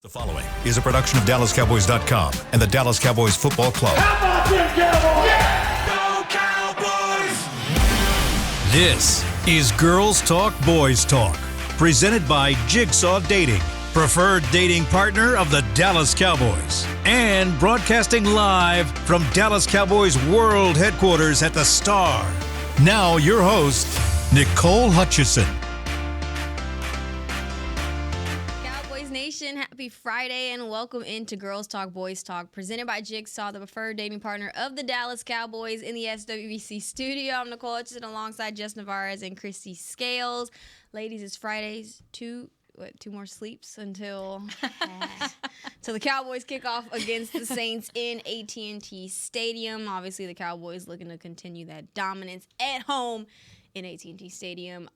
The following is a production of DallasCowboys.com and the Dallas Cowboys Football Club. How about them Cowboys? Yeah! Go Cowboys! This is Girls Talk, Boys Talk, presented by Jigsaw Dating, preferred dating partner of the Dallas Cowboys, and broadcasting live from Dallas Cowboys World Headquarters at the Star. Now your host, Nicole Hutchison. Nation, happy Friday and welcome into Girls Talk, Boys Talk, presented by Jigsaw, the preferred dating partner of the Dallas Cowboys in the SWBC studio. I'm Nicole Hutchison alongside Jess Navarez and Christy Scales. Ladies, it's Fridays. Two more sleeps until the Cowboys kick off against the Saints in AT&T Stadium. Obviously, the Cowboys looking to continue that dominance at home in AT&T Stadium.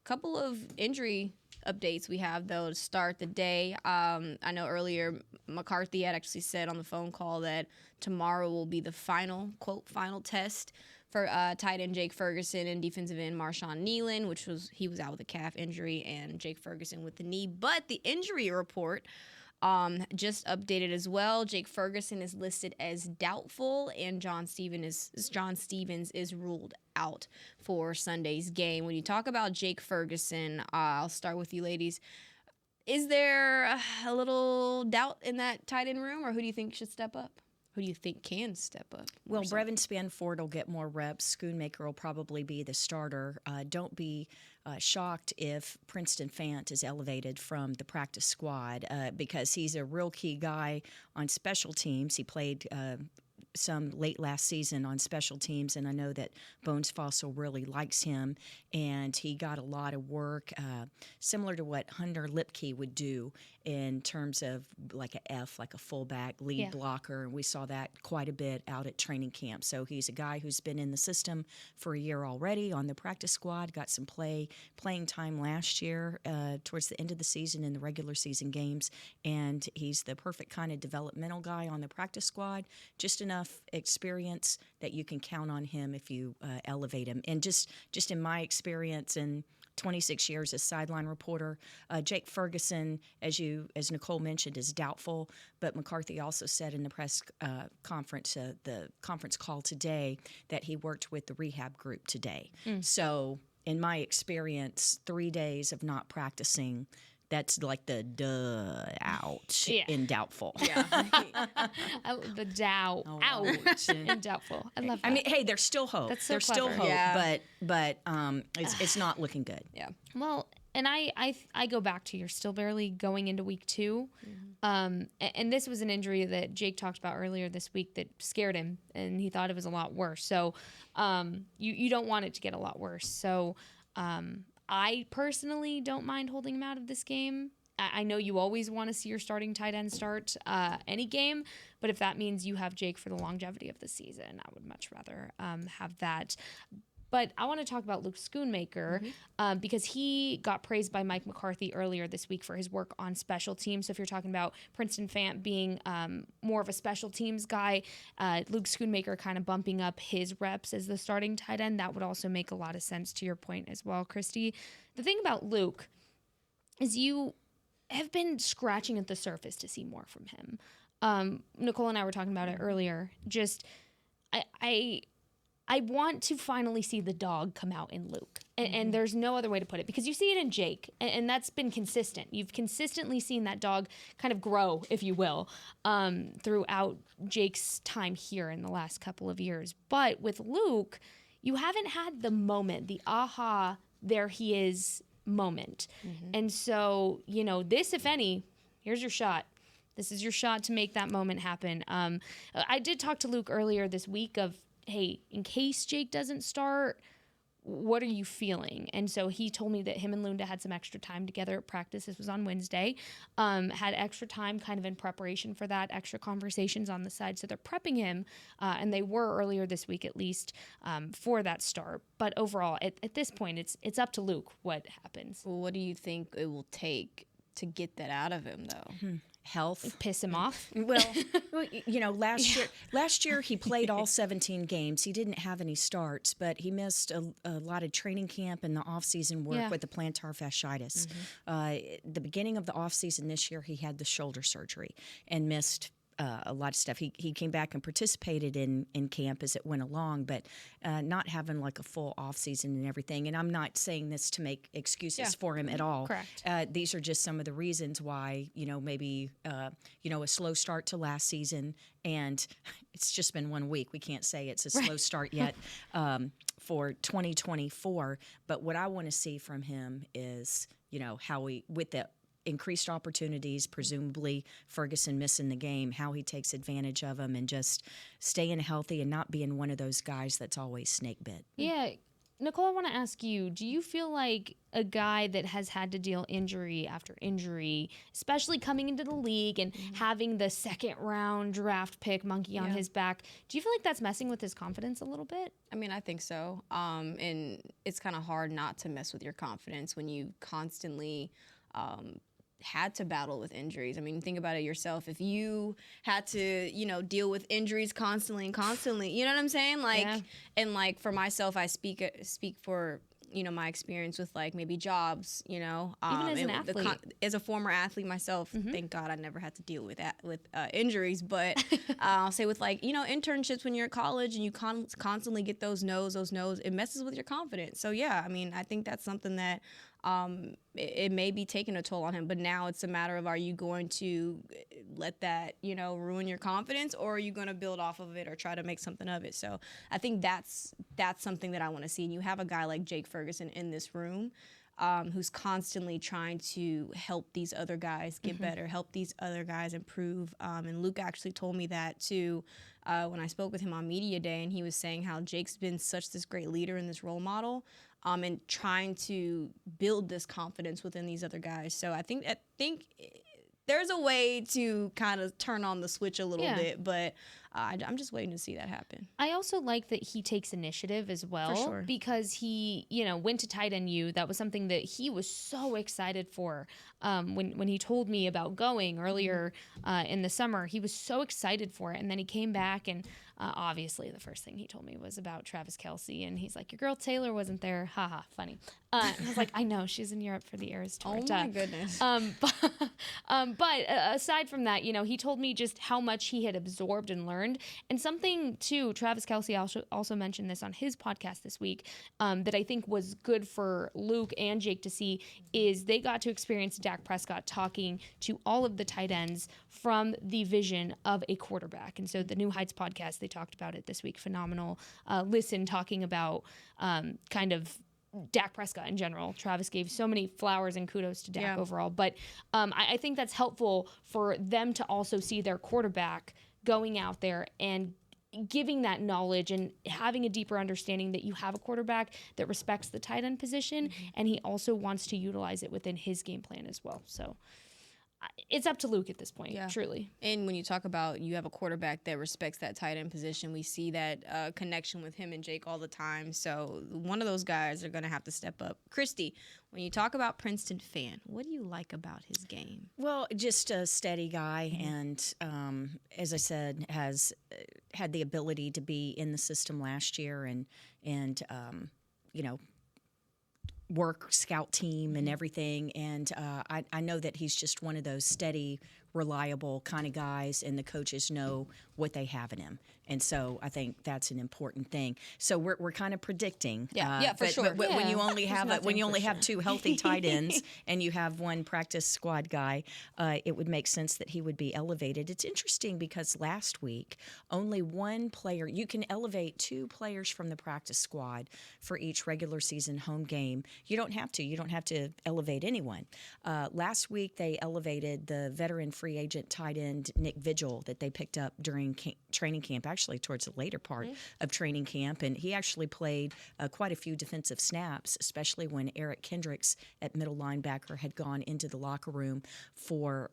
Couple of injury updates we have, though, to start the day. I know earlier McCarthy had actually said on the phone call that tomorrow will be the final test for tight end Jake Ferguson and defensive end Marshawn Nealon, he was out with a calf injury, and Jake Ferguson with the knee. But the injury report just updated as well. Jake Ferguson is listed as doubtful, and John Stevens is ruled out for Sunday's game. When you talk about Jake Ferguson, I'll start with you ladies. Is there a little doubt in that tight end room, or who do you think should step up? Who do you think can step up? Well, Brevin Spanford will get more reps. Schoonmaker will probably be the starter. Don't be shocked if Princeton Fant is elevated from the practice squad because he's a real key guy on special teams. He played some late last season on special teams, and I know that Bones Fossil really likes him, and he got a lot of work similar to what Hunter Lipke would do in terms of like a fullback lead blocker, and we saw that quite a bit out at training camp. So he's a guy who's been in the system for a year already on the practice squad, got some playing time last year towards the end of the season in the regular season games, and he's the perfect kind of developmental guy on the practice squad, just enough experience that you can count on him if you elevate him. And just in my experience and 26 years as sideline reporter, Jake Ferguson, as Nicole mentioned, is doubtful, but McCarthy also said in the press conference, the conference call today, that he worked with the rehab group today. So in my experience, 3 days of not practicing, that's like the ouch in doubtful. Yeah. The ouch in doubtful. I love that. I mean, hey, there's still hope. That's so there's clever. still hope, Yeah. but it's not looking good. Yeah. Well, and I go back to you're still barely going into week 2. And this was an injury that Jake talked about earlier this week that scared him, and he thought it was a lot worse. So you don't want it to get a lot worse. So I personally don't mind holding him out of this game. I know you always want to see your starting tight end start any game, but if that means you have Jake for the longevity of the season, I would much rather have that. But I want to talk about Luke Schoonmaker because he got praised by Mike McCarthy earlier this week for his work on special teams. So if you're talking about Princeton Fant being more of a special teams guy, Luke Schoonmaker kind of bumping up his reps as the starting tight end, that would also make a lot of sense to your point as well, Christy. The thing about Luke is you have been scratching at the surface to see more from him. Nicole and I were talking about it earlier. Just I want to finally see the dog come out in Luke. And there's no other way to put it, because you see it in Jake, and that's been consistent. You've consistently seen that dog kind of grow, if you will, throughout Jake's time here in the last couple of years. But with Luke, you haven't had the moment, the aha, there he is moment. And so, this, if any, here's your shot. This is your shot to make that moment happen. I did talk to Luke earlier this week of, hey, in case Jake doesn't start, what are you feeling? And so he told me that him and Lunda had some extra time together at practice. This was on Wednesday. Had extra time kind of in preparation for that, extra conversations on the side. So they're prepping him, and they were earlier this week at least, for that start. But overall, at this point, it's up to Luke what happens. Well, what do you think it will take to get that out of him, though? Health. Piss him off. Well, last year he played all 17 games. He didn't have any starts, but he missed a lot of training camp and the off-season work with the plantar fasciitis. The beginning of the off-season this year, he had the shoulder surgery and missed a lot of stuff. He came back and participated in camp as it went along, but not having like a full off season and everything. And I'm not saying this to make excuses for him at all. Correct. These are just some of the reasons why, maybe, a slow start to last season. And it's just been 1 week. We can't say it's a slow start yet for 2024. But what I want to see from him is, how with the increased opportunities, presumably Ferguson missing the game, how he takes advantage of them and just staying healthy and not being one of those guys that's always snake bit. Yeah. Nicole, I want to ask you, do you feel like a guy that has had to deal injury after injury, especially coming into the league and having the second round draft pick monkey on his back, do you feel like that's messing with his confidence a little bit? I mean, I think so. And it's kind of hard not to mess with your confidence when you constantly had to battle with injuries. I mean, think about it yourself. If you had to, deal with injuries constantly, you know what I'm saying? And like for myself, I speak for, my experience with like maybe jobs, even as an athlete. As a former athlete myself, thank God I never had to deal with that, with injuries. But I'll say with like, internships when you're at college and you constantly get those no's, it messes with your confidence. So yeah, I mean, I think that's something that it may be taking a toll on him, but now it's a matter of, are you going to let that, ruin your confidence, or are you going to build off of it or try to make something of it? So I think that's something that I want to see. And you have a guy like Jake Ferguson in this room who's constantly trying to help these other guys get better, help these other guys improve. And Luke actually told me that too when I spoke with him on Media Day, and he was saying how Jake's been such this great leader and this role model, and trying to build this confidence within these other guys. So I think there's a way to kind of turn on the switch a little bit, but I'm just waiting to see that happen. I also like that he takes initiative as well, For sure. because he, went to tight end U. That was something that he was so excited for. When he told me about going earlier in the summer, he was so excited for it. And then he came back, and obviously the first thing he told me was about Travis Kelce. And he's like, your girl Taylor wasn't there. Haha, funny. I was like, I know, she's in Europe for the Eras Tour. Oh my goodness. But aside from that, he told me just how much he had absorbed and learned. And something, too, Travis Kelce also mentioned this on his podcast this week, that I think was good for Luke and Jake to see, is they got to experience Dak Prescott talking to all of the tight ends from the vision of a quarterback. And so the New Heights podcast, they talked about it this week. Phenomenal listen, talking about kind of Dak Prescott in general. Travis gave so many flowers and kudos to Dak overall. But I think that's helpful for them to also see their quarterback going out there and giving that knowledge and having a deeper understanding that you have a quarterback that respects the tight end position, and he also wants to utilize it within his game plan as well. So it's up to Luke at this point, truly. And when you talk about you have a quarterback that respects that tight end position, we see that connection with him and Jake all the time. So one of those guys are going to have to step up. Christy, when you talk about Princeton Fan, what do you like about his game? Well, just a steady guy, and as I said, has had the ability to be in the system last year and work scout team and everything. And I know that he's just one of those steady, reliable kind of guys, and the coaches know what they have in him. And so I think that's an important thing. So we're kind of predicting. For sure. But when you only have two healthy tight ends and you have one practice squad guy, it would make sense that he would be elevated. It's interesting because last week only one player, you can elevate two players from the practice squad for each regular season home game. You don't have to elevate anyone. Last week they elevated the veteran free agent tight end Nick Vigil that they picked up during training camp, actually towards the later part of training camp, and he actually played quite a few defensive snaps, especially when Eric Kendricks at middle linebacker had gone into the locker room for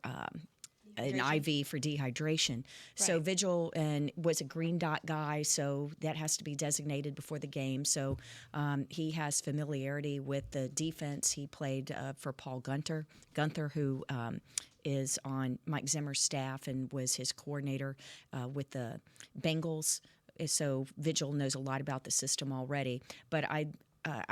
an IV for dehydration. So Right. Vigil and was a green dot guy, so that has to be designated before the game. So he has familiarity with the defense. He played for Paul Gunther, who is on Mike Zimmer's staff and was his coordinator with the Bengals. So Vigil knows a lot about the system already. But I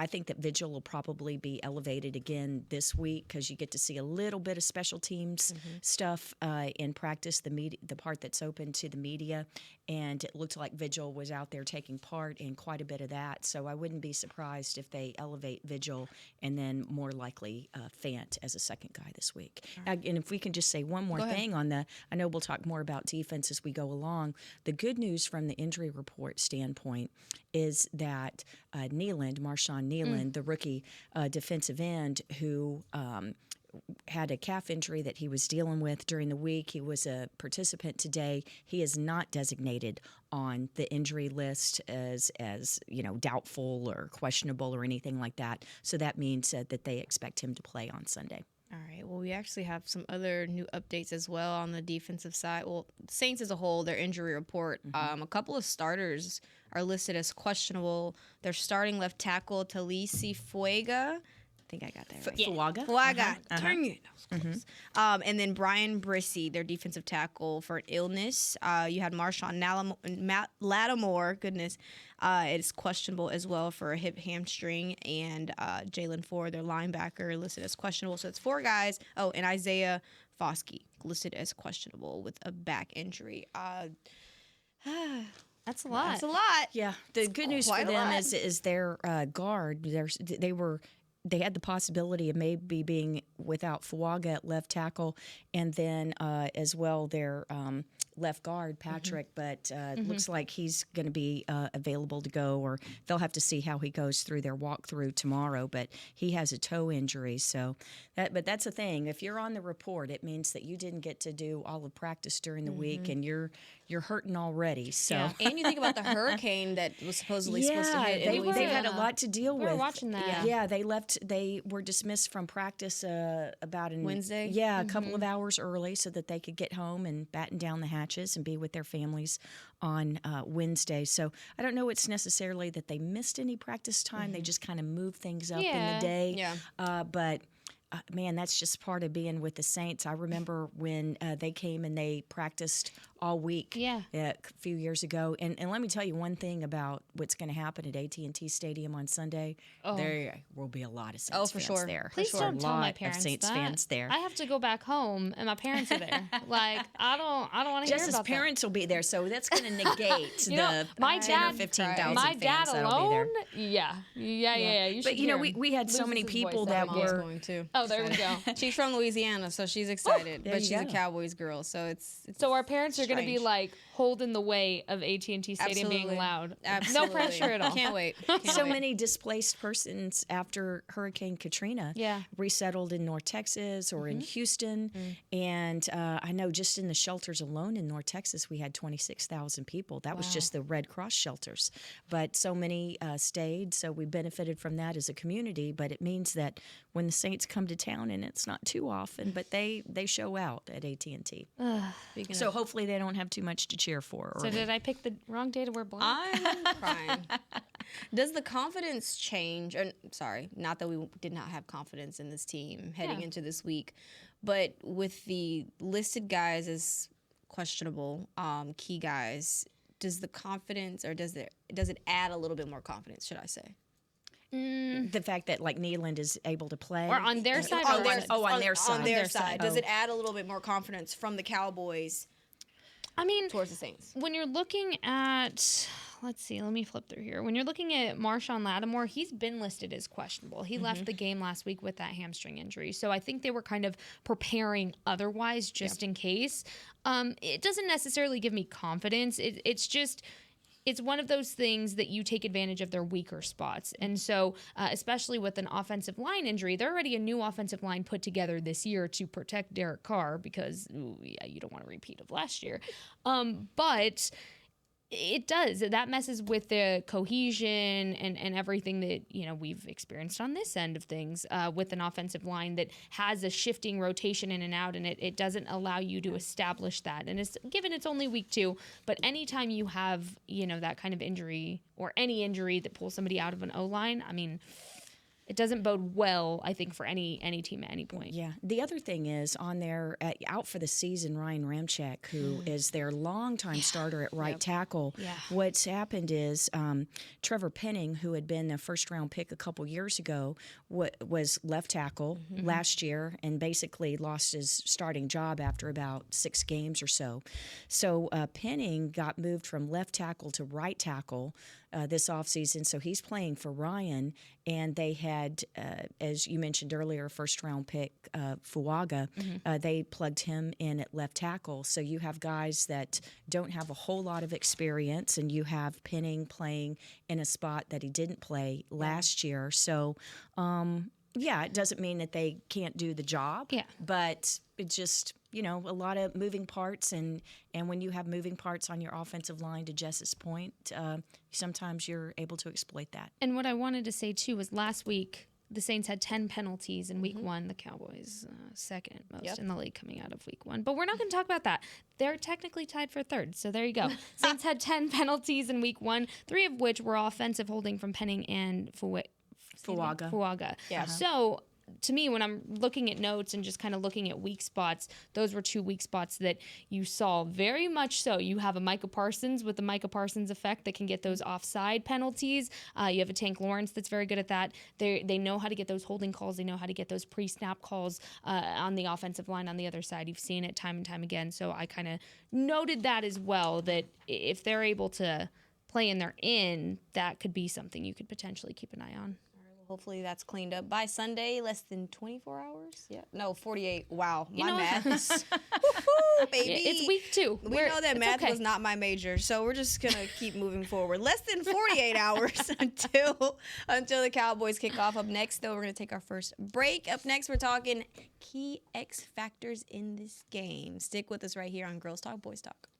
think that Vigil will probably be elevated again this week because you get to see a little bit of special teams stuff in practice, the part that's open to the media. And it looked like Vigil was out there taking part in quite a bit of that. So I wouldn't be surprised if they elevate Vigil and then more likely Fant as a second guy this week. And if we can just say one more thing on I know we'll talk more about defense as we go along. The good news from the injury report standpoint is that Marshawn Nealand, the rookie defensive end who had a calf injury that he was dealing with during the week. He was a participant today. He is not designated on the injury list as doubtful or questionable or anything like that. So that means that they expect him to play on Sunday. All right. Well, we actually have some other new updates as well on the defensive side. Well, Saints as a whole, their injury report, a couple of starters are listed as questionable. Their starting left tackle, Talisi Fuega. I think I got that right. Fuaga. Dang it. That was close. And then Brian Brissy, their defensive tackle, for an illness. You had Marshawn Lattimore, is questionable as well for a hip hamstring. And Jalen Ford, their linebacker, listed as questionable. So it's 4 guys. Oh, and Isaiah Foskey, listed as questionable with a back injury. That's a lot. That's a lot. Yeah, the good news for quite a them lot. is their guard. They had the possibility of maybe being without Fuaga at left tackle, and then as well their left guard Patrick. But it looks like he's going to be available to go, or they'll have to see how he goes through their walkthrough tomorrow. But he has a toe injury, so that's the thing. If you're on the report, it means that you didn't get to do all of practice during the week, and you're hurting already. So. Yeah. And you think about the hurricane that was supposedly supposed to hit. in They had a Louisiana. lot to deal We with. were watching that. Yeah, they left. They were dismissed from practice about Wednesday? Yeah, a couple of hours early so that they could get home and batten down the hatches and be with their families on Wednesday. So I don't know. It's necessarily that they missed any practice time. They just kind of moved things up in Yeah. the day. Yeah. But. Man, that's just part of being with the Saints. I remember when they came and they practiced all week a few years ago. And let me tell you one thing about what's going to happen at AT&T Stadium on Sunday. There will be a lot of Saints for fans sure. there. Please For don't a tell my lot parents of Saints that. fans there. I have to go back home, and my parents are there. Like I don't want to hear Just about as parents will be there, so that's going to negate You know, the my 10 or dad- 15,000 My fans dad that'll be there. alone, yeah. You But should you know, hear him. we had so Loses many his people voice that that Mom's were. going too. Oh, there we go. She's from Louisiana, so she's excited. there But you she's a go. Cowboys girl, so it's So our parents are going to be strange. like holding the weight of AT&T Stadium being Absolutely. loud. Absolutely. No pressure at all. Can't wait. So many displaced persons after Hurricane Katrina resettled in North Texas or in Houston. And I know just in the shelters alone in North Texas, we had 26,000 people. That was just the Red Cross shelters. But so many stayed, so we benefited from that as a community. But it means that when the Saints come to town, and it's not too often, but they show out at AT&T. So hopefully they don't have too much to cheer for. So did I pick the wrong day to wear black? I'm crying. Does the confidence change? Or, sorry, not that we did not have confidence in this team heading into this week, but with the listed guys as questionable, key guys, does the confidence, or does it add a little bit more confidence? Should I say? The fact that like Nealand is able to play, Or on their side On or their, on- on their side. On their Their side. side. Does it add a little bit more confidence from the Cowboys I mean, towards the Saints? when you're looking at, let's see, let me flip through here. When you're looking at Marshawn Lattimore, he's been listed as questionable. He left the game last week with that hamstring injury. So I think they were kind of preparing otherwise just in case. It doesn't necessarily give me confidence. It's one of those things that you take advantage of their weaker spots. And so, especially with an offensive line injury, they're already a new offensive line put together this year to protect Derek Carr because you don't want a repeat of last year. But It does. That messes with the cohesion and everything that, we've experienced on this end of things with an offensive line that has a shifting rotation in and out, and it doesn't allow you to establish that. And it's only week 2, but anytime you have, that kind of injury or any injury that pulls somebody out of an O-line, I mean, it doesn't bode well, I think, for any team at any point. Yeah. The other thing is on their out for the season, Ryan Ramczyk, who is their longtime starter at right tackle. Yeah. What's happened is Trevor Penning, who had been a first-round pick a couple years ago, was left tackle last year and basically lost his starting job after about 6 games or so. So Penning got moved from left tackle to right tackle this offseason, so he's playing for Ryan, and they had, as you mentioned earlier, first-round pick Fuaga. They plugged him in at left tackle, so you have guys that don't have a whole lot of experience, and you have Penning playing in a spot that he didn't play last year. So, it doesn't mean that they can't do the job, but it just, a lot of moving parts, and when you have moving parts on your offensive line, to Jess's point, sometimes you're able to exploit that. And what I wanted to say, too, was last week, the Saints had 10 penalties in week 1. The Cowboys, second most in the league coming out of week 1. But we're not going to talk about that. They're technically tied for third, so there you go. Saints had 10 penalties in week 1, 3 of which were offensive holding from Penning and Fuaga. Yeah. So, to me, when I'm looking at notes and just kind of looking at weak spots, those were 2 weak spots that you saw very much so. You have a Micah Parsons with the Micah Parsons effect that can get those offside penalties. You have a Tank Lawrence that's very good at that. They know how to get those holding calls. They know how to get those pre-snap calls on the offensive line on the other side. You've seen it time and time again. So I kind of noted that as well, that if they're able to play in their in, that could be something you could potentially keep an eye on. Hopefully that's cleaned up by Sunday, less than 24 hours. Yeah. No, 48. Wow. My math is woo-hoo, baby. It's week 2. We know that math was not my major, so we're just going to keep moving forward. Less than 48 hours until the Cowboys kick off. Up next, though, we're going to take our first break. Up next, we're talking key X factors in this game. Stick with us right here on Girls Talk, Boys Talk.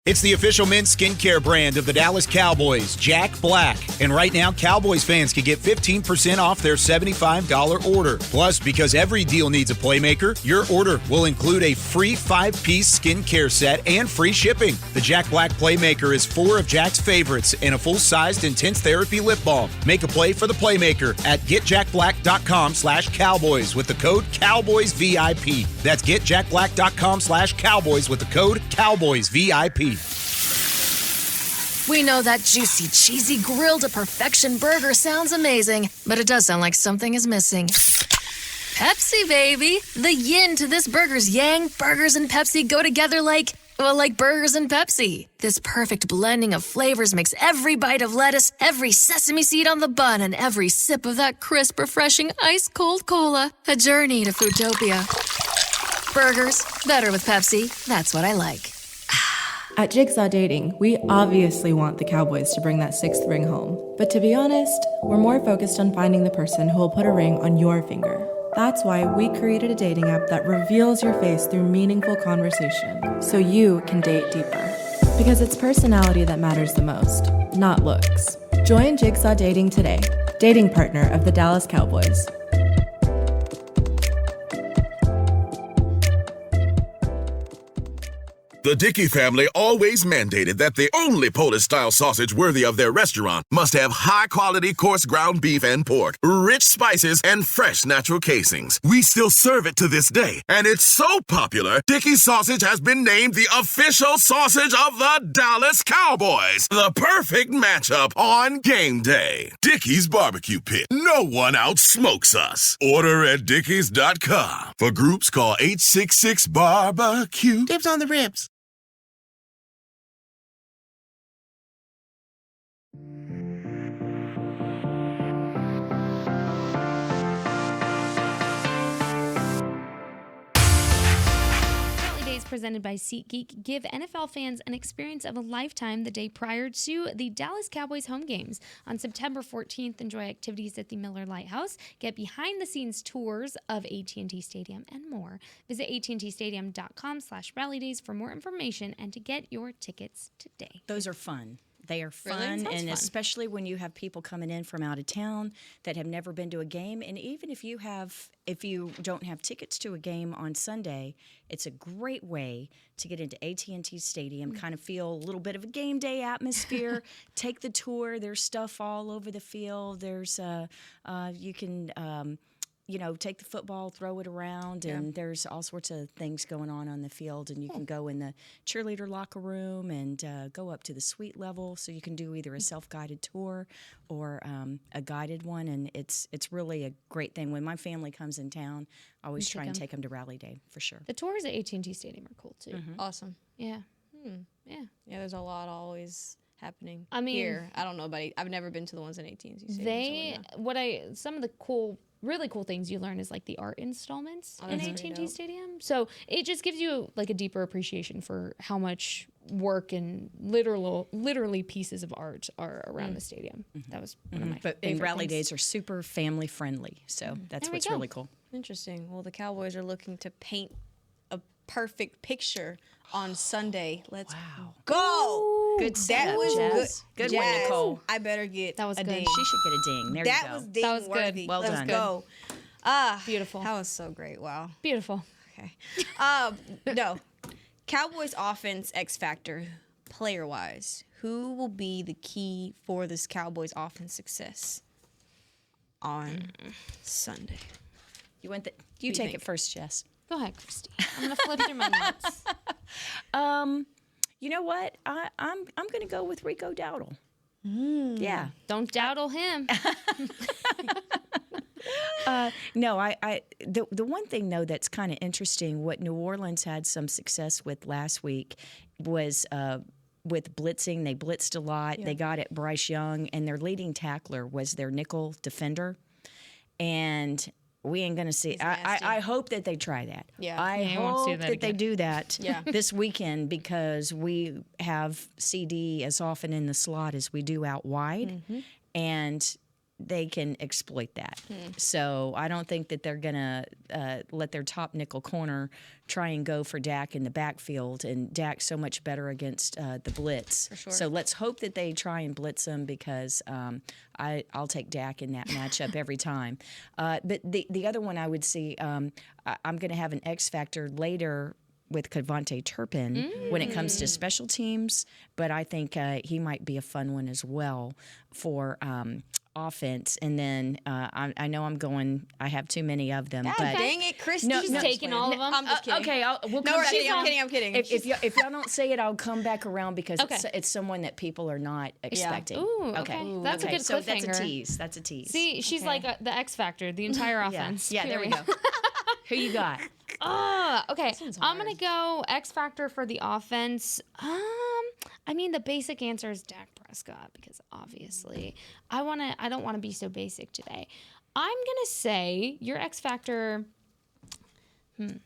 It's the official men's skincare brand of the Dallas Cowboys, Jack Black. And right now, Cowboys fans can get 15% off their $75 order. Plus, because every deal needs a playmaker, your order will include a free 5-piece skincare set and free shipping. The Jack Black Playmaker is 4 of Jack's favorites and a full-sized intense therapy lip balm. Make a play for the Playmaker at getjackblack.com/Cowboys with the code CowboysVIP. That's getjackblack.com/Cowboys with the code CowboysVIP. We know that juicy, cheesy, grilled to perfection burger sounds amazing, but it does sound like something is missing. Pepsi, baby! The yin to this burger's yang. Burgers and Pepsi go together like burgers and Pepsi. This perfect blending of flavors makes every bite of lettuce, every sesame seed on the bun, and every sip of that crisp, refreshing, ice-cold cola a journey to Foodtopia. Burgers, better with Pepsi. That's what I like. At Jigsaw Dating, we obviously want the Cowboys to bring that 6th ring home. But to be honest, we're more focused on finding the person who will put a ring on your finger. That's why we created a dating app that reveals your face through meaningful conversation, so you can date deeper. Because it's personality that matters the most, not looks. Join Jigsaw Dating today, dating partner of the Dallas Cowboys. The Dickey family always mandated that the only Polish-style sausage worthy of their restaurant must have high-quality coarse ground beef and pork, rich spices, and fresh natural casings. We still serve it to this day, and it's so popular, Dickey's sausage has been named the official sausage of the Dallas Cowboys. The perfect matchup on game day. Dickey's Barbecue Pit. No one outsmokes us. Order at dickeys.com. For groups, call 866-BARBECUE. Dibs on the ribs. presented by SeatGeek give NFL fans an experience of a lifetime the day prior to the Dallas Cowboys home games. On September 14th, enjoy activities at the Miller Lighthouse, get behind-the-scenes tours of AT&T Stadium, and more. Visit attstadium.com/rallydays for more information and to get your tickets today. Those are fun. They are fun, Really? Sounds and fun. especially when you have people coming in from out of town that have never been to a game. And even if you don't have tickets to a game on Sunday, it's a great way to get into AT&T Stadium, kind of feel a little bit of a game day atmosphere. Take the tour. There's stuff all over the field. There's you can. Take the football, throw it around, and there's all sorts of things going on the field. And you can go in the cheerleader locker room and go up to the suite level, so you can do either a self-guided tour or a guided one. And it's really a great thing. When my family comes in town, I always try and take them to Rally Day for sure. The tours at AT&T Stadium are cool, too. Awesome. Yeah. Yeah. Yeah, there's a lot always happening. I mean, here, I don't know about. I've never been to the ones in AT&T Stadium. Some of the really cool things you learn is like the art installments in that's pretty AT&T dope. Stadium. So it just gives you like a deeper appreciation for how much work and literally pieces of art are around the stadium. That was one of my And favorite Rally things. Days are super family friendly, so that's There we what's go. really cool. Interesting. Well, the Cowboys are looking to paint a perfect picture on Sunday. Let's go. Good That setup, was Jazz. good. Good one, Jazz, Nicole. I better get That was a good. ding. She should get a ding. There That you go. was ding That was good. worthy. Well Let's done. go. Beautiful. That was so great. Wow. Beautiful. Okay. No. Cowboys offense X factor, player wise. Who will be the key for this Cowboys offense success on Sunday? You you take think? it first, Jess. Go ahead, Christy. I'm going to flip through my notes. You know what? I'm going to go with Rico Dowdle. Yeah. Don't dawdle him. No, the one thing though that's kind of interesting, what New Orleans had some success with last week was with blitzing. They blitzed a lot. They got at Bryce Young, and their leading tackler was their nickel defender. And we ain't going to see. I hope that they try that. Yeah. I Yeah, you won't see hope that that they again. do that Yeah. this weekend, because we have CD as often in the slot as we do out wide. And they can exploit that. So I don't think that they're going to let their top nickel corner try and go for Dak in the backfield, and Dak's so much better against the blitz. sure. So let's hope that they try and blitz him, because I'll take Dak in that matchup every time. But the other one I would see, I'm going to have an X factor later with Kevontae Turpin when it comes to special teams, but I think he might be a fun one as well for offense. And then I know I have too many of them. But Dang it, Christy. No, She's no, taking all of them. I'm just kidding. okay, we'll No, come back. I'm kidding. If y'all don't say it, I'll come back around, because Okay. it's someone that people are not expecting. Ooh, okay. That's a good so that's a cliffhanger. tease. That's a tease. See, she's like the X Factor, the entire offense. Yeah, there we period. go. Who you got? Okay, I'm gonna go X Factor for the offense. I mean, the basic answer is Dak Prescott, because obviously I don't want to be so basic today. I'm gonna say your X Factor. I'm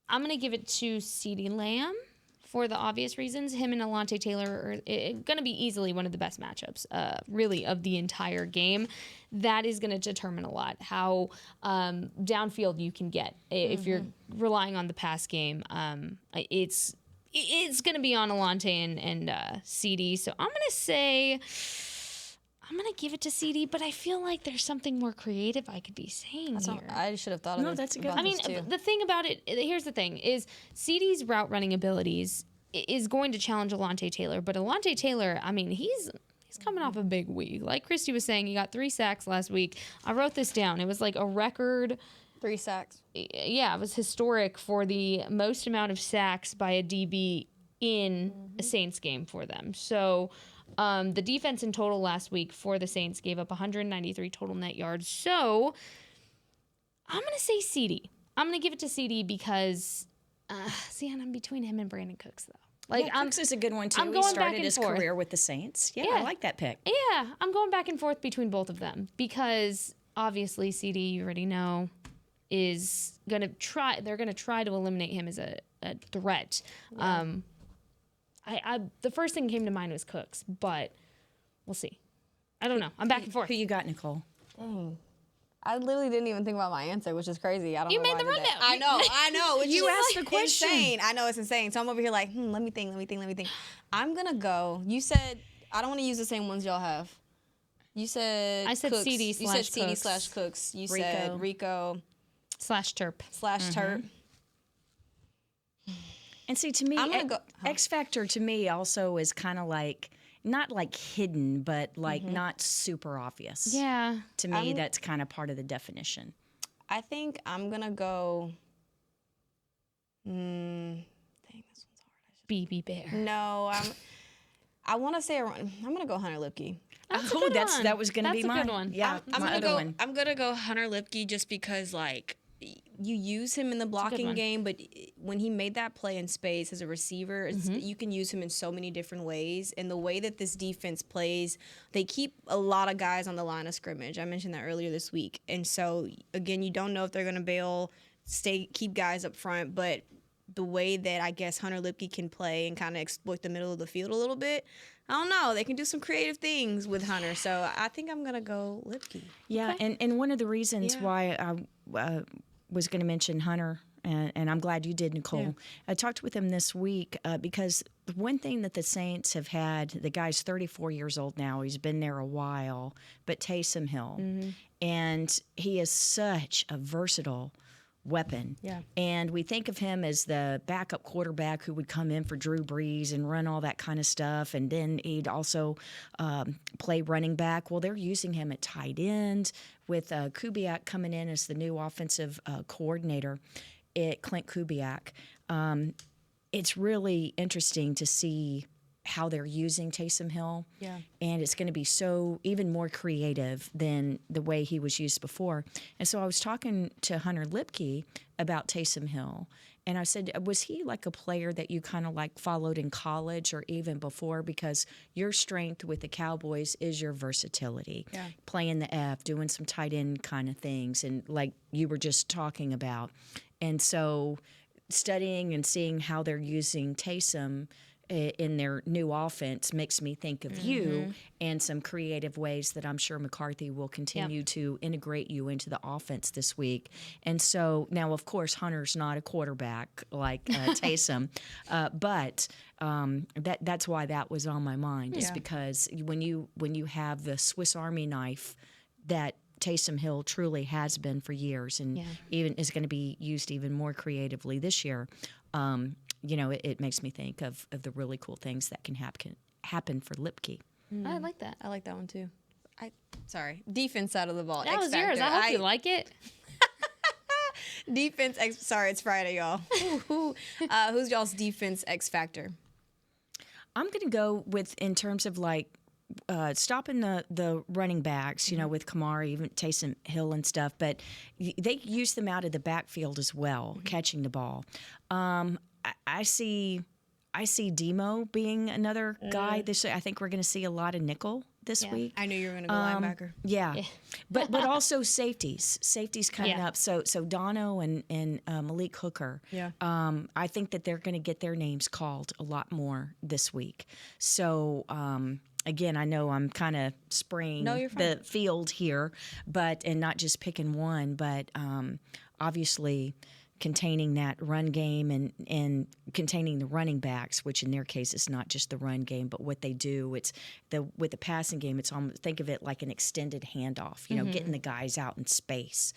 gonna give it to CeeDee Lamb for the obvious reasons. Him and Alontae Taylor are going to be easily one of the best matchups, really, of the entire game. That is going to determine a lot how downfield you can get if you're relying on the pass game. It's going to be on Alontae and CD. So I'm going to say I'm going to give it to CD, but I feel like there's something more creative I could be saying here. I should have thought of No, it. that's a good about one. I mean, this too. the thing about it, here's the thing, is CD's route running abilities is going to challenge Alontae Taylor. But Alontae Taylor, I mean, he's coming off a big week. Like Christy was saying, he got 3 sacks last week. I wrote this down. It was like a record. 3 sacks. Yeah, it was historic for the most amount of sacks by a DB in a Saints game for them. So the defense in total last week for the Saints gave up 193 total net yards. So I'm going to say CD. I'm going to give it to CD because, and I'm between him and Brandon Cooks, though. Like, Cooks is a good one, too. I'm He going back started and his forth. career with the Saints. Yeah, Yeah. I like that pick. Yeah, I'm going back and forth between both of them because obviously CD, you already know, is going to try. They're going to try to eliminate him as a threat. Yeah. The first thing that came to mind was Cooks, but we'll see. I don't know. I'm back and forth. Who you got, Nicole? Dang. I literally didn't even think about my answer, which is crazy. I don't You know made why the I did that. rundown. I know. Which You is asked the question. Insane. I know it's insane. So I'm over here like, let me think. I'm gonna go. You said I don't want to use the same ones y'all have. You said I said Cooks. CD You said CD Cooks. slash Cooks. You Rico. said Rico / Terp. / Terp. And see, to me, I'm gonna go- X Factor to me also is kind of like not like hidden, but like not super obvious. Yeah. To me, that's kind of part of the definition. I think I'm gonna go. Dang, this one's hard. BB Bear. No, I want to say I'm gonna go Hunter Lipke. That's a good one. That was going to be That's a mine. good one. Yeah, I'm my gonna other go. one. I'm gonna go Hunter Lipke just because like you use him in the blocking one. game, but when he made that play in space as a receiver, you can use him in so many different ways. And the way that this defense plays, they keep a lot of guys on the line of scrimmage. I mentioned that earlier this week, and so again, you don't know if they're gonna bail, keep guys up front, but the way that I guess Hunter Lipke can play and kind of exploit the middle of the field a little bit, I don't know. They can do some creative things with Hunter. So I think I'm going to go Lipke. Yeah, and one of the reasons why I was going to mention Hunter, and I'm glad you did, Nicole. Yeah. I talked with him this week because one thing that the Saints have had, the guy's 34 years old now. He's been there a while, but Taysom Hill. And he is such a versatile weapon. Yeah. And we think of him as the backup quarterback who would come in for Drew Brees and run all that kind of stuff. And then he'd also play running back. Well, they're using him at tight end with Kubiac coming in as the new offensive coordinator at Klint Kubiac. It's really interesting to see how they're using Taysom Hill. Yeah. And it's going to be so even more creative than the way he was used before. And so I was talking to Hunter Lipke about Taysom Hill, and I said, was he like a player that you kind of like followed in college or even before? Because your strength with the Cowboys is your versatility. Yeah. Playing the F, doing some tight end kind of things, and like you were just talking about. And so studying and seeing how they're using Taysom in their new offense makes me think of you and some creative ways that I'm sure McCarthy will continue to integrate you into the offense this week. And so now, of course, Hunter's not a quarterback like Taysom, but that's why that was on my mind is because when you have the Swiss Army knife that Taysom Hill truly has been for years and even is going to be used even more creatively this year, it makes me think of the really cool things that can happen for Lipke. I like that. I like that one too. Sorry. Defense side of the ball. That was yours. I hope you like it. Defense sorry, it's Friday, y'all. Who's y'all's defense X factor? I'm going to go with, in terms of like, stopping the running backs, with Kamara, even Taysom Hill and stuff, but they use them out of the backfield as well, catching the ball. I see Demo being another guy this. I think we're going to see a lot of nickel this week. I knew you were going to go linebacker. Yeah. but also safeties. Safeties coming up. So Dono and Malik Hooker. Yeah. I think that they're going to get their names called a lot more this week. So. Again, I know I'm kind of spraying the field here, and not just picking one, but obviously containing that run game and containing the running backs, which in their case is not just the run game, but what they do. It's with the passing game. It's almost, think of it like an extended handoff. Getting the guys out in space.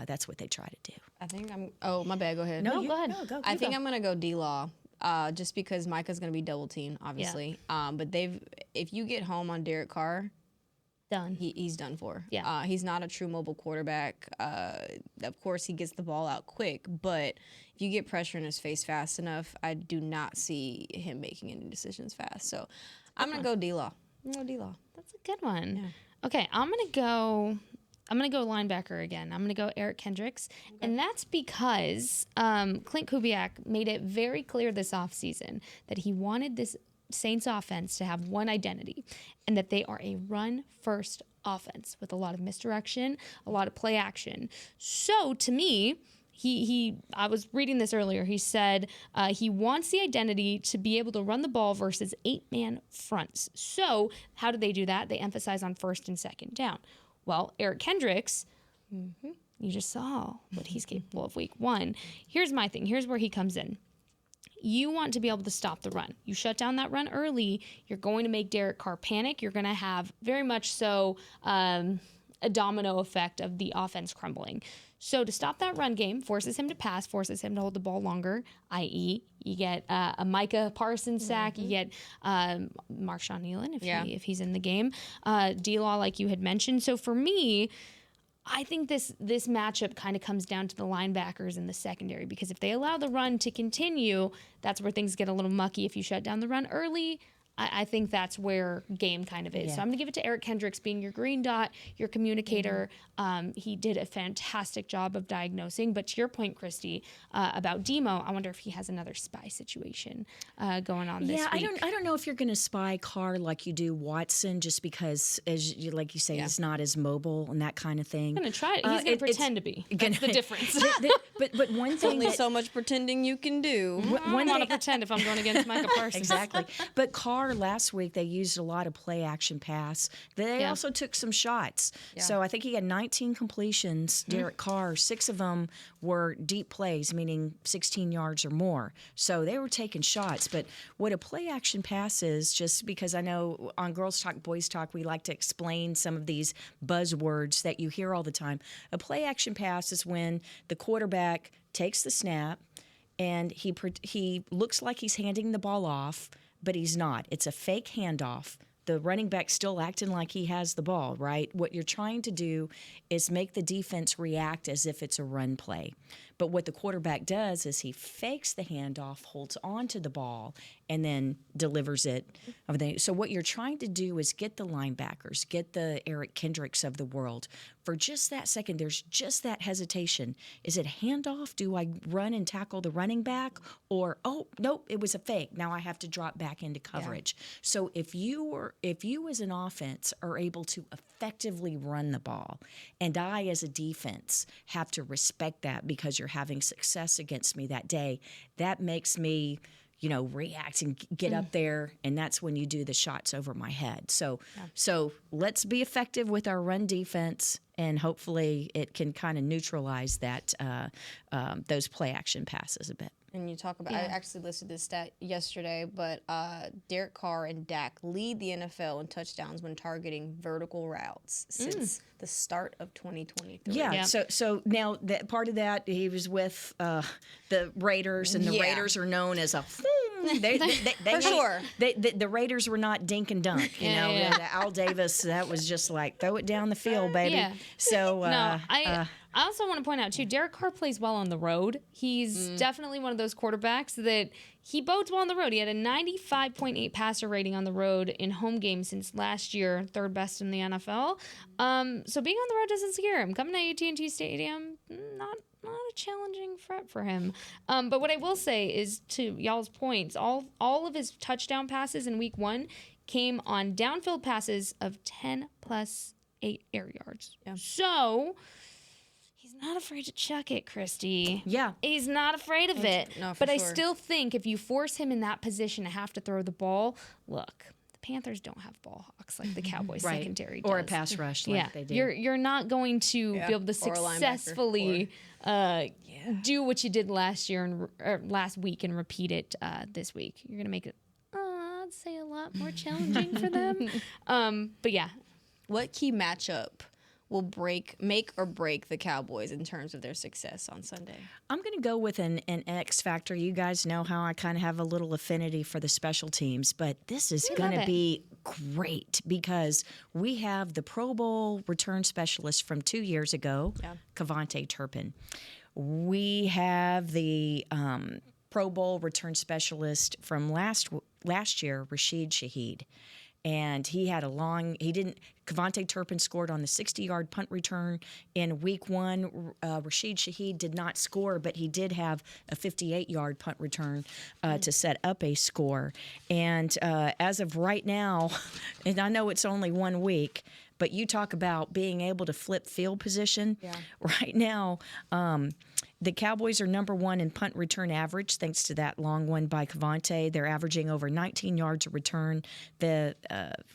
That's what they try to do. I think I'm. Oh, my bad. Go ahead. No, go ahead. No, go. I think I'm gonna go D-Law. Just because Micah's going to be double teamed, obviously. Yeah. But if you get home on Derek Carr, done. He's done for. Yeah. He's not a true mobile quarterback. Of course, he gets the ball out quick, but if you get pressure in his face fast enough, I do not see him making any decisions fast. So I'm going to go D-Law. That's a good one. Yeah. Okay, I'm gonna go linebacker again. I'm going to go Eric Kendricks. And that's because Klint Kubiac made it very clear this offseason that he wanted this Saints offense to have one identity, and that they are a run-first offense with a lot of misdirection, a lot of play action. So to me, I was reading this earlier. He said he wants the identity to be able to run the ball versus 8-man fronts. So how do they do that? They emphasize on first and second down. Well, Eric Kendricks, you just saw what he's capable of week 1. Here's my thing. Here's where he comes in. You want to be able to stop the run. You shut down that run early, you're going to make Derek Carr panic. You're going to have very much so a domino effect of the offense crumbling. So to stop that run game, forces him to pass, forces him to hold the ball longer, i.e. you get a Micah Parsons sack, you get Marshawn Nealon if he's in the game, D-Law like you had mentioned. So for me, I think this matchup kind of comes down to the linebackers in the secondary, because if they allow the run to continue, that's where things get a little mucky. If you shut down the run early, I think that's where game kind of is. Yeah. So I'm going to give it to Eric Kendricks being your green dot, your communicator. He did a fantastic job of diagnosing. But to your point, Christy, about Demo, I wonder if he has another spy situation going on this week. I don't know if you're going to spy Carr like you do Watson, just because, like you say, he's not as mobile and that kind of thing. I'm going to try it. He's going to pretend to be. That's the difference. But one thing Only so much pretending you can do. I want to pretend if I'm going against Micah Parsons. Exactly. But Carr, last week, they used a lot of play action pass. They also took some shots. Yeah. So I think he had 19 completions, Derek Carr. 6 of them were deep plays, meaning 16 yards or more. So they were taking shots. But what a play action pass is, just because I know on Girls Talk, Boys Talk, we like to explain some of these buzzwords that you hear all the time. A play action pass is when the quarterback takes the snap and he looks like he's handing the ball off, but he's not. It's a fake handoff. The running back's still acting like he has the ball, right? What you're trying to do is make the defense react as if it's a run play. But what the quarterback does is he fakes the handoff, holds on to the ball, and then delivers it. So what you're trying to do is get the linebackers, get the Eric Kendricks of the world. For just that second, there's just that hesitation. Is it handoff? Do I run and tackle the running back? Or, oh, nope, it was a fake. Now I have to drop back into coverage. Yeah. So if you as an offense are able to effectively run the ball, and I as a defense have to respect that because you're having success against me that day, that makes me, react and get up there, and that's when you do the shots over my head. So let's be effective with our run defense, and hopefully it can kind of neutralize that those play action passes a bit. And you talk about, I actually listed this stat yesterday, but Derek Carr and Dak lead the NFL in touchdowns when targeting vertical routes since the start of 2023. Yeah. So now that part of that, he was with the Raiders, and the Raiders are known as a. They For sure. The Raiders were not dink and dunk. Al Davis, that was just like throw it down the field, baby. Yeah. So I also want to point out, too, Derek Carr plays well on the road. He's definitely one of those quarterbacks that he bodes well on the road. He had a 95.8 passer rating on the road in home games since last year, third best in the NFL. So being on the road doesn't scare him. Coming to AT&T Stadium, not a challenging threat for him. But what I will say is, to y'all's points, all of his touchdown passes in week 1 came on downfield passes of 10 plus 8 air yards. Yeah. So he's not afraid to chuck it, Christy. Yeah. He's not afraid of it. No, but I still think if you force him in that position to have to throw the ball, look, the Panthers don't have ball hawks like the Cowboys secondary does. Or a pass rush like they do. You're not going to be able to successfully do what you did last year or last week and repeat it this week. You're going to make it, I'd say, a lot more challenging for them. But yeah. What key matchup will make or break the Cowboys in terms of their success on Sunday? I'm going to go with an X factor. You guys know how I kind of have a little affinity for the special teams, but this is going to be great because we have the Pro Bowl return specialist from 2 years ago, Kavonte Turpin. We have the Pro Bowl return specialist from last year, Rashid Shaheed. and he had Kavante Turpin scored on the 60-yard punt return in week 1. Rashid Shaheed did not score, but he did have a 58-yard punt return to set up a score. And as of right now, and I know it's only 1 week, but you talk about being able to flip field position. Yeah. Right now, the Cowboys are number 1 in punt return average, thanks to that long one by Kavante. They're averaging over 19 yards a return. The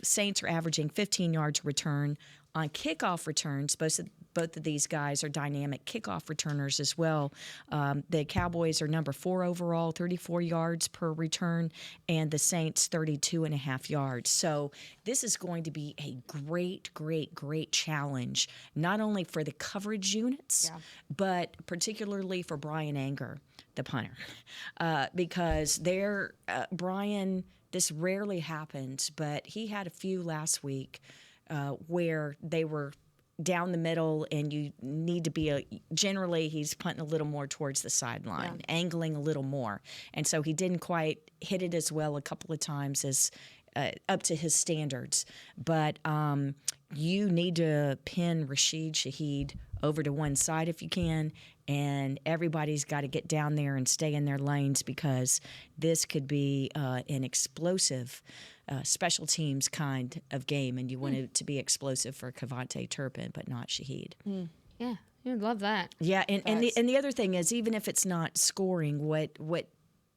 Saints are averaging 15 yards a return. On kickoff returns, both of these guys are dynamic kickoff returners as well. The Cowboys are number 4 overall, 34 yards per return, and the Saints 32.5 yards. So this is going to be a great, great, great challenge, not only for the coverage units, but particularly for Brian Anger, the punter, because Brian, this rarely happens, but he had a few last week where they were down the middle, and you need to be generally he's punting a little more towards the sideline, angling a little more. And so he didn't quite hit it as well a couple of times as up to his standards. But you need to pin Rashid Shaheed over to one side if you can, and everybody's got to get down there and stay in their lanes, because this could be an explosive special teams kind of game, and you want it to be explosive for Kavante Turpin, but not Shaheed. Yeah, you'd love that. Yeah, and the other thing is, even if it's not scoring, what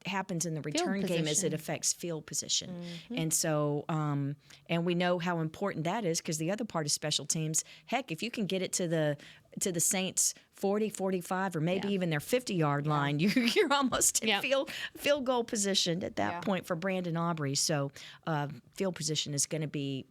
happens in the return game is it affects field position. And so and we know how important that is, because the other part of special teams, heck, if you can get it to the Saints 40, 45, or maybe even their 50-yard line, you're almost in field goal position at that point for Brandon Aubrey. So field position is going to be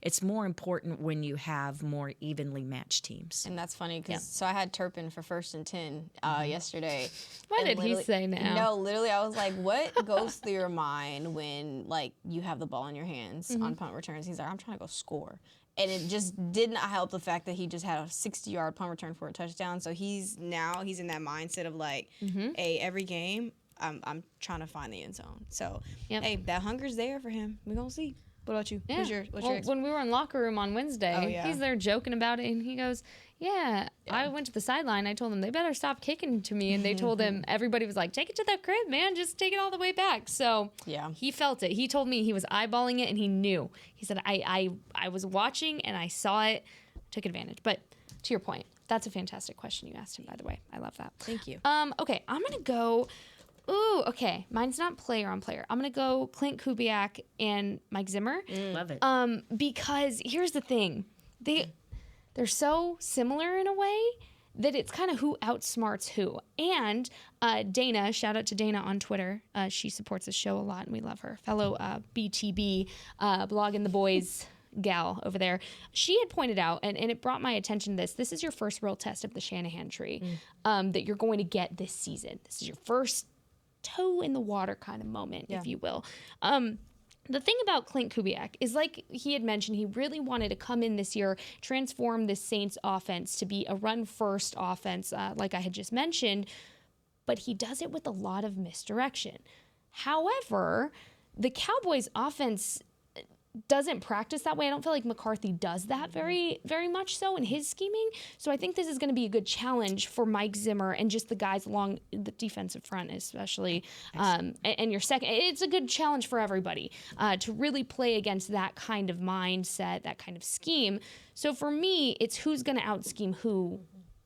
it's more important when you have more evenly matched teams. And that's funny because so I had Turpin for 1st and 10 yesterday. What did he say now? No, literally, I was like, what goes through your mind when like you have the ball in your hands on punt returns? He's like, I'm trying to go score. And it just did not help the fact that he just had a 60-yard punt return for a touchdown. So he's in that mindset of like, hey, every game I'm trying to find the end zone. So hey, that hunger's there for him. We're gonna see. What about you? Yeah. When we were in locker room on Wednesday, he's there joking about it, and he goes, I went to the sideline. I told them they better stop kicking to me, and they told him, everybody was like, take it to the crib, man. Just take it all the way back. So he felt it. He told me he was eyeballing it, and he knew. He said, I was watching, and I saw it, took advantage. But to your point, that's a fantastic question you asked him, by the way. I love that. Thank you. Okay, I'm going to go... Ooh, okay. Mine's not player on player. I'm going to go Klint Kubiac and Mike Zimmer. Love it. Because here's the thing. They're so similar in a way that it's kind of who outsmarts who. And Dana, shout out to Dana on Twitter. She supports the show a lot, and we love her. Fellow BTB, Blogging the Boys gal over there. She had pointed out, and it brought my attention to this is your first real test of the Shanahan tree that you're going to get this season. This is your first toe in the water kind of moment, if you will. The thing about Klint Kubiac is, like he had mentioned, he really wanted to come in this year, transform this Saints offense to be a run-first offense, like I had just mentioned, but he does it with a lot of misdirection. However, the Cowboys offense doesn't practice that way. I don't feel like McCarthy does that very, very much so in his scheming. So I think this is going to be a good challenge for Mike Zimmer and just the guys along the defensive front, especially. And your second, it's a good challenge for everybody to really play against that kind of mindset, that kind of scheme. So for me, it's who's going to out-scheme who,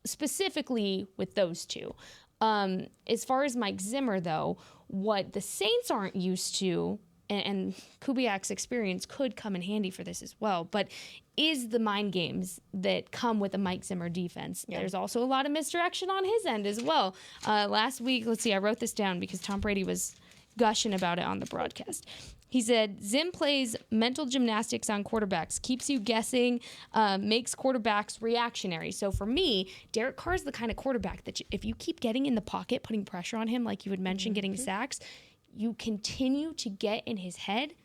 specifically with those two. As far as Mike Zimmer, though, what the Saints aren't used to, and Kubiac's experience could come in handy for this as well, but is the mind games that come with a Mike Zimmer defense. There's also a lot of misdirection on his end as well. Last week, let's see, I wrote this down because Tom Brady was gushing about it on the broadcast. He said, Zim plays mental gymnastics on quarterbacks, keeps you guessing, makes quarterbacks reactionary. So for me, Derek Carr's the kind of quarterback that if you keep getting in the pocket, putting pressure on him, like you had mentioned, getting sacks, you continue to get in his head,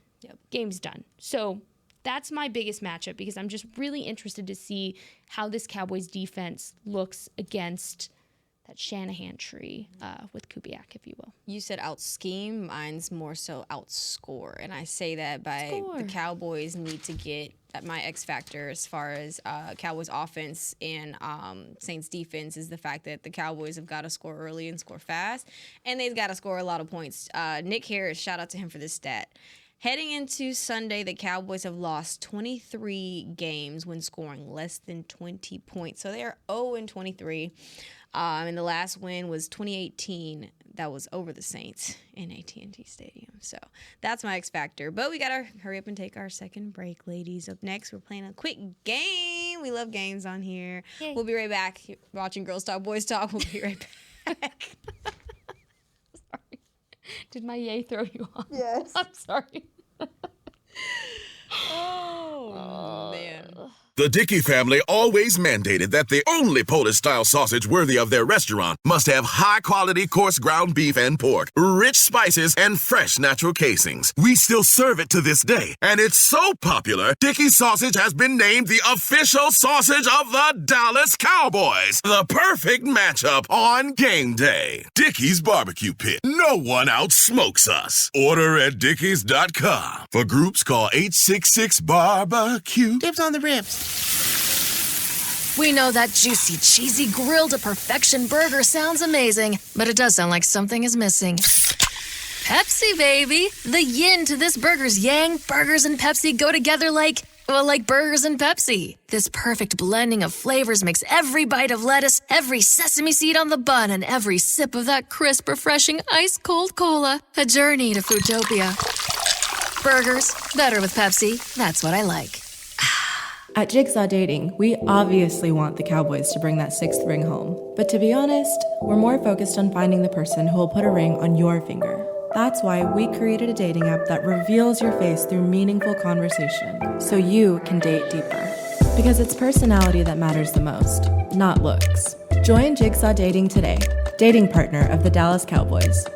game's done. So that's my biggest matchup, because I'm just really interested to see how this Cowboys defense looks against Shanahan tree with Kubiac, if you will. You said out scheme. Mine's more so outscore. And I say that by Score. the Cowboys need to get my X factor as far as Cowboys offense and Saints defense is the fact that the Cowboys have got to score early and score fast. And they've got to score a lot of points. Nick Harris, shout out to him for this stat. Heading into Sunday, the Cowboys have lost 23 games when scoring less than 20 points. So they are 0-23. And the last win was 2018. That was over the Saints in AT&T Stadium. So that's my X factor. But we got to hurry up and take our second break, ladies. Up next, we're playing a quick game. We love games on here. Yay. We'll be right back. You're watching Girls Talk, Boys Talk. We'll be right back. Sorry. Did my yay throw you off? Yes. I'm sorry. Oh, man. The Dickey family always mandated that the only Polish-style sausage worthy of their restaurant must have high-quality coarse ground beef and pork, rich spices, and fresh natural casings. We still serve it to this day, and it's so popular, Dickey sausage has been named the official sausage of the Dallas Cowboys. The perfect matchup on game day. Dickey's Barbecue Pit. No one outsmokes us. Order at dickeys.com. For groups, call 866-BARBECUE. Dibs on the ribs. We know that juicy, cheesy, grilled to perfection burger sounds amazing, but it does sound like something is missing. Pepsi, baby! The yin to this burger's yang. Burgers and Pepsi go together like burgers and Pepsi. This perfect blending of flavors makes every bite of lettuce, every sesame seed on the bun, and every sip of that crisp, refreshing, ice-cold cola a journey to Foodtopia. Burgers, better with Pepsi. That's what I like. At Jigsaw Dating, we obviously want the Cowboys to bring that sixth ring home. But to be honest, we're more focused on finding the person who will put a ring on your finger. That's why we created a dating app that reveals your face through meaningful conversation, so you can date deeper. Because it's personality that matters the most, not looks. Join Jigsaw Dating today, dating partner of the Dallas Cowboys.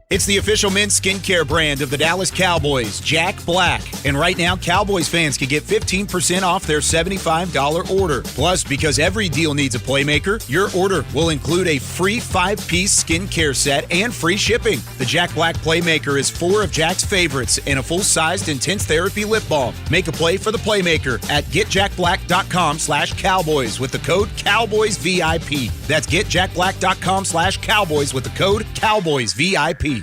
It's the official men's skincare brand of the Dallas Cowboys, Jack Black. And right now, Cowboys fans can get 15% off their $75 order. Plus, because every deal needs a playmaker, your order will include a free 5-piece skincare set and free shipping. The Jack Black Playmaker is 4 of Jack's favorites and a full-sized intense therapy lip balm. Make a play for the Playmaker at getjackblack.com/Cowboys with the code CowboysVIP. That's getjackblack.com/Cowboys with the code CowboysVIP.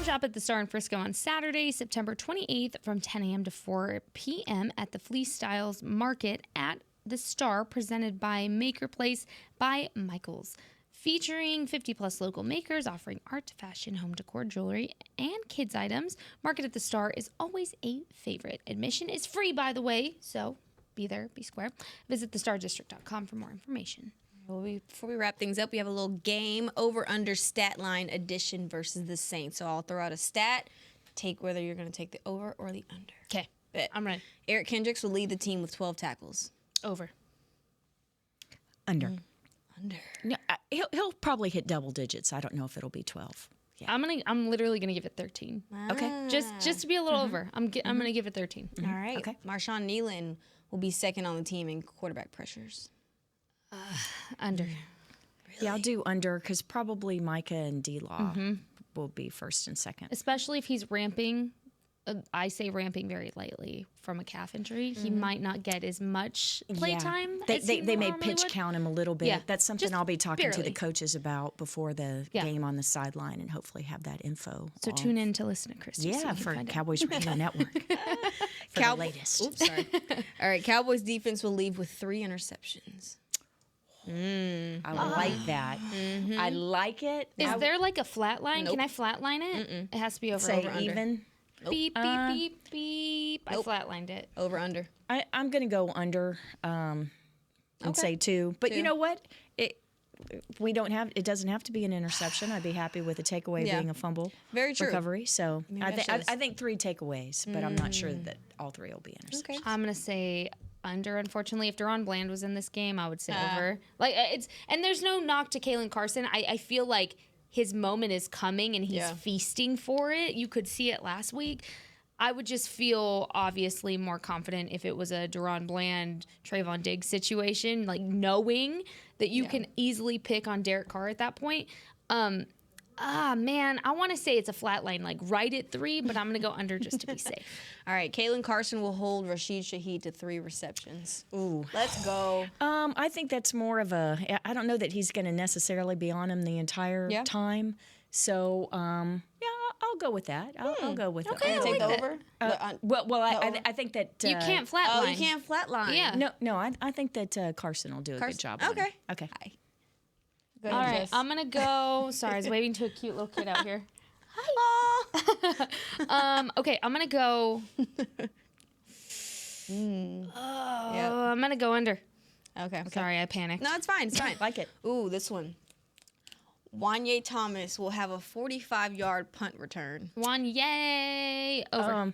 Shop at the Star in Frisco on Saturday, September 28th from 10 a.m. to 4 p.m. at the Fleece Styles Market at the Star, presented by Maker Place by Michaels. Featuring 50-plus local makers offering art, fashion, home decor, jewelry, and kids items. Market at the Star is always a favorite. Admission is free, by the way, so be there, be square. Visit thestardistrict.com for more information. Well, before we wrap things up, we have a little game over-under stat line edition versus the Saints. So I'll throw out a stat, take whether you're going to take the over or the under. Okay, I'm ready. Eric Kendricks will lead the team with 12 tackles. Over. Under. Under. No, he'll probably hit double digits. I don't know if it'll be 12. Yeah. I'm literally gonna give it 13. Okay. Just to be a little over. I'm gonna give it 13. All right. Okay. Marshawn Nealon will be second on the team in quarterback pressures. Under. Really? Yeah, I'll do under because probably Micah and D-Law will be first and second. Especially if he's ramping. I say ramping very lightly from a calf injury. He might not get as much playtime. They may pitch would. count him a little bit. Yeah, That's something just I'll be talking to the barely. coaches about before the game on the sideline and hopefully have that info. So tune in to listen to Christy. so Yeah, you can for find out. Cowboys Radio Network. For the latest. Oops, sorry. All right, Cowboys defense will leave with 3 interceptions. I like that. I like it. Is there like a flat line? Nope. Can I flatline it? It has to be over. Say over under. even? Beep, beep, beep, beep. I flatlined it. Over under. I'm going to go under and say 2. But you know what? It doesn't have to be an interception. I'd be happy with a takeaway being a fumble Very true. recovery. So Maybe I I think 3 takeaways, but I'm not sure that all 3 will be interceptions. Okay. I'm gonna say under, unfortunately. If Deron Bland was in this game, I would say over. Like and there's no knock to Kalen Carson. I feel like his moment is coming and he's feasting for it. You could see it last week. I would just feel obviously more confident if it was a Deron Bland, Trayvon Diggs situation, like knowing that you can easily pick on Derek Carr at that point. Man, I want to say it's a flat line, like right at 3, but I'm going to go under just to be safe. All right, Kalen Carson will hold Rashid Shaheed to 3 receptions. Ooh. Let's go. I think that's more of a, I don't know that he's going to necessarily be on him the entire time. So, I'll go with that. I'll go with Okay, that. take the over? I think that You can't flatline. Oh, you can't flatline. Yeah. No, I think that Carson will do a good job. Okay. Okay. Hi. All right, I'm going to go. Sorry, I was waving to a cute little kid out here. Hi. Okay, I'm going to go. I'm going to go under. Okay. Sorry, I panicked. No, it's fine. It's fine. Like it. Ooh, this one. Wanye Thomas will have a 45-yard punt return. Yay. Over.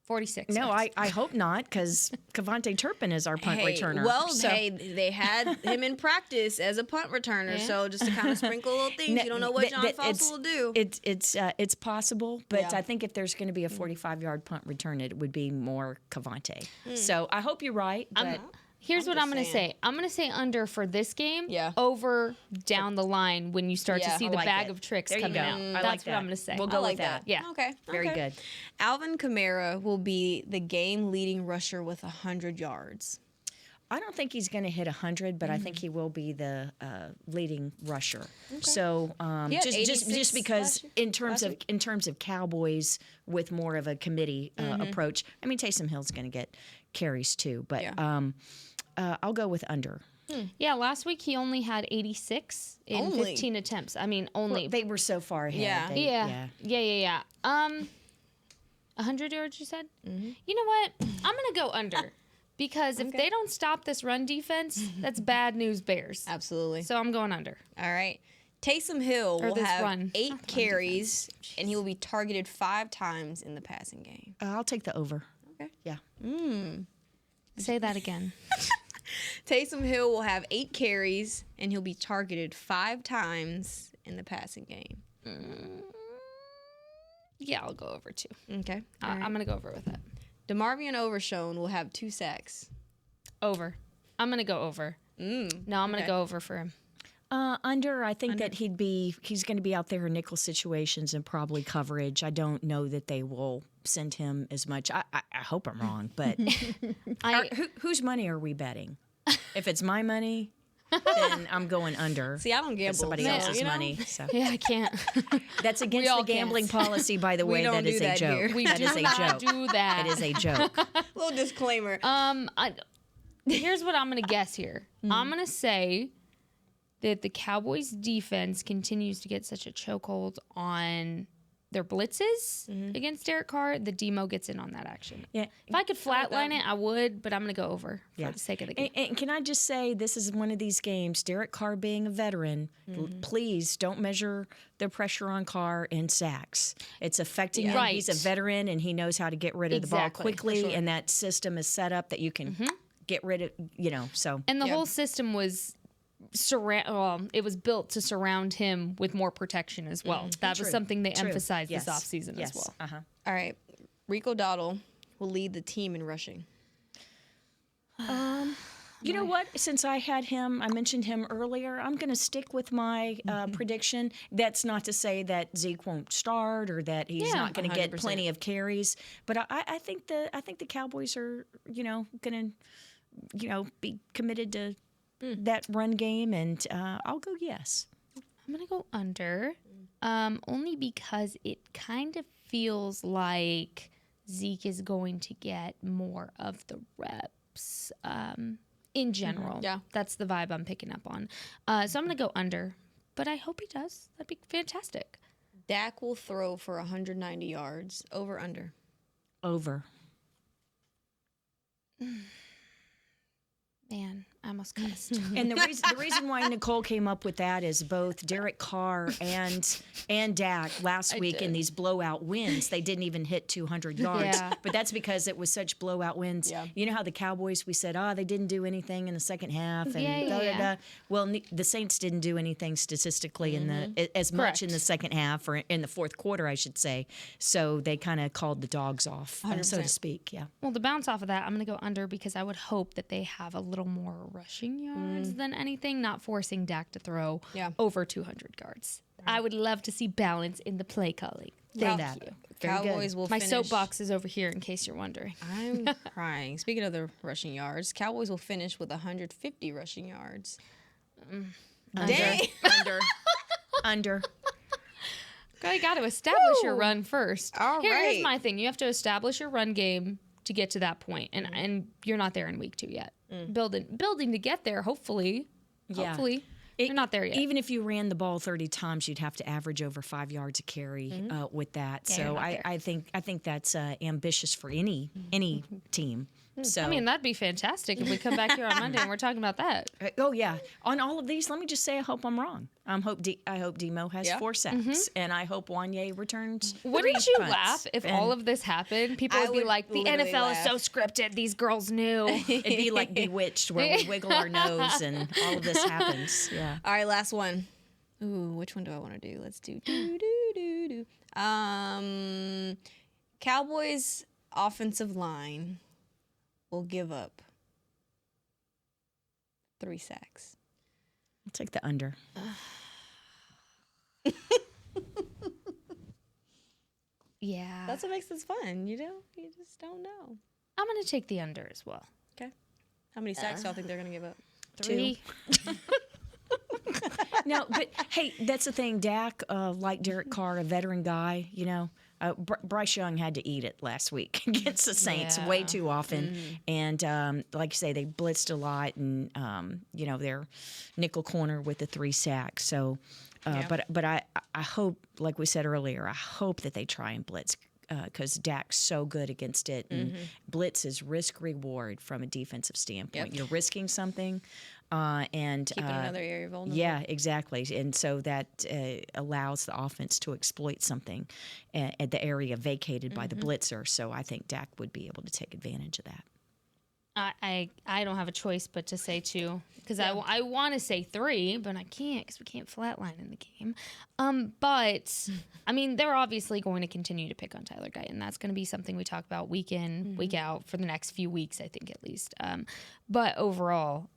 46. No, I hope not, because Kavonte Turpin is our punt returner. Well, so. they had him in practice as a punt returner, so just to kind of sprinkle little things, you don't know what John Fossil will do. It's possible, but I think if there's going to be a 45-yard punt return, it would be more Kavonte. So I hope you're right, but... Here's what I'm going to say. I'm going to say under for this game, over down the line when you start to see the bag of tricks coming out. That's what I'm going to say. We'll go with that. Yeah. Okay. Very good. Alvin Kamara will be the game-leading rusher with 100 yards. I don't think he's going to hit 100, but I think he will be the leading rusher. Okay. So just because in terms of Cowboys with more of a committee approach, I mean Taysom Hill's going to get carries too, but I'll go with under. Yeah, last week he only had 86 in 15 attempts. I mean, only. Well, they were so far ahead. Yeah. 100 yards, you said? Mm-hmm. You know what? I'm going to go under. Because if they don't stop this run defense, that's bad news, Bears. Absolutely. So I'm going under. All right. Taysom Hill will have 8 carries, and he will be targeted 5 times in the passing game. I'll take the over. Okay. Yeah. Say that again. Taysom Hill will have 8 carries, and he'll be targeted 5 times in the passing game. Yeah, I'll go over too. Okay. I'm going to go over with that. DeMarvion Overshone will have 2 sacks. Over. I'm going to go over. No, I'm going to go over for him. Under, I think that he's going to be out there in nickel situations and probably coverage. I don't know that they will send him as much. I hope I'm wrong, but whose money are we betting? If it's my money, then I'm going under. See, I don't gamble. Somebody else's money. So. Yeah, I can't. That's against the gambling policy, by the way. That is a joke. That is a joke. Do that. It is a joke. Little disclaimer. Here's what I'm going to guess here. I'm going to say that the Cowboys defense continues to get such a chokehold on their blitzes against Derek Carr. The Demo gets in on that action. Yeah. If I could flatline it, I would, but I'm going to go over for the sake of the game. And can I just say, this is one of these games, Derek Carr being a veteran, please don't measure the pressure on Carr in sacks. It's affecting him. Right. He's a veteran, and he knows how to get rid of the ball quickly, and that system is set up that you can get rid of, so. And the whole system was it was built to surround him with more protection as well. That was something they emphasized this offseason as well. All right. Rico Dowdle will lead the team in rushing. You know what? Since I had him, I mentioned him earlier, I'm going to stick with my prediction. That's not to say that Zeke won't start or that he's not going to get plenty of carries. But I think the Cowboys are, going to, be committed to that run game, and I'll go yes. I'm going to go under, only because it kind of feels like Zeke is going to get more of the reps in general. Yeah. That's the vibe I'm picking up on. So I'm going to go under, but I hope he does. That'd be fantastic. Dak will throw for 190 yards. Over, under? Over. Man, I almost cussed. And the reason why Nicole came up with that is both Derek Carr and Dak last week in these blowout wins, they didn't even hit 200 yards. Yeah. But that's because it was such blowout wins. Yeah. You know how the Cowboys, we said, they didn't do anything in the second half. And Yeah. Well, the Saints didn't do anything statistically as much in the second half, or in the fourth quarter, I should say. So they kind of called the dogs off, so to speak. Yeah. Well, to bounce off of that, I'm going to go under because I would hope that they have a little more rushing yards than anything, not forcing Dak to throw over 200 yards. I would love to see balance in the play calling. Thank you. Cowboys will My finish. soapbox is over here, in case you're wondering. I'm crying. Speaking of the rushing yards, Cowboys will finish with 150 rushing yards. Dang. Under. You got to establish your run first. All Here's right. my thing. You have to establish your run game to get to that point, and you're not there in week 2 yet. Building to get there, hopefully. Yeah. Hopefully. You're not there yet. Even if you ran the ball 30 times, you'd have to average over 5 yards a carry with that. Yeah, so you're not there. I think that's ambitious for any team. So I mean, that'd be fantastic if we come back here on Monday and we're talking about that. oh yeah, on all of these, let me just say I hope I'm wrong. I hope Demo has 4 sacks, and I hope Wanye returns. Wouldn't 3 you punts. laugh if And all of this happened? People I would be would like, the literally NFL laugh. is so scripted. These girls knew. It'd be like Bewitched, where we wiggle our nose and all of this happens. Yeah. All right, last one. Ooh, which one do I want to do? Let's do Cowboys offensive line will give up 3 sacks. I'll take the under. Yeah. That's what makes this fun. You just don't know. I'm going to take the under as well. Okay. How many sacks do y'all think they're going to give up? 3. No, but hey, that's the thing. Dak, like Derek Carr, a veteran guy, Bryce Young had to eat it last week against the Saints way too often. And like you say, they blitzed a lot, and, they're nickel corner with the 3 sacks. So, but I hope, like we said earlier, I hope that they try and blitz, because Dak's so good against it. And blitz is risk-reward from a defensive standpoint. You're risking something. And Keeping another area vulnerable. Yeah, exactly. And so that allows the offense to exploit something at the area vacated by the blitzer. So I think Dak would be able to take advantage of that. I don't have a choice but to say 2, because I want to say 3, but I can't because we can't flatline in the game. But, I mean, they're obviously going to continue to pick on Tyler Guyton. That's going to be something we talk about week in, week out for the next few weeks, I think, at least. But overall,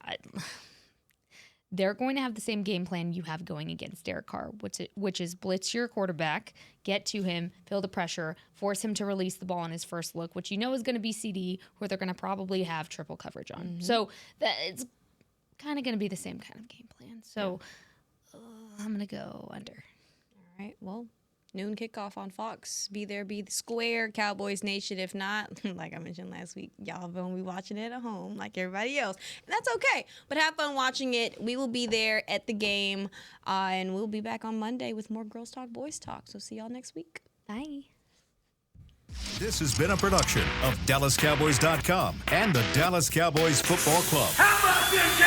they're going to have the same game plan you have going against Derek Carr, which is blitz your quarterback, get to him, feel the pressure, force him to release the ball on his first look, which is going to be CD, who they're going to probably have triple coverage on. So it's kind of going to be the same kind of game plan. So I'm going to go under. All right, well, noon kickoff on Fox. Be there, be the square, Cowboys Nation. If not, like I mentioned last week, y'all will be watching it at home like everybody else. And that's okay, but have fun watching it. We will be there at the game, and we'll be back on Monday with more Girls Talk, Boys Talk. So see y'all next week. Bye. This has been a production of DallasCowboys.com and the Dallas Cowboys Football Club. How about this,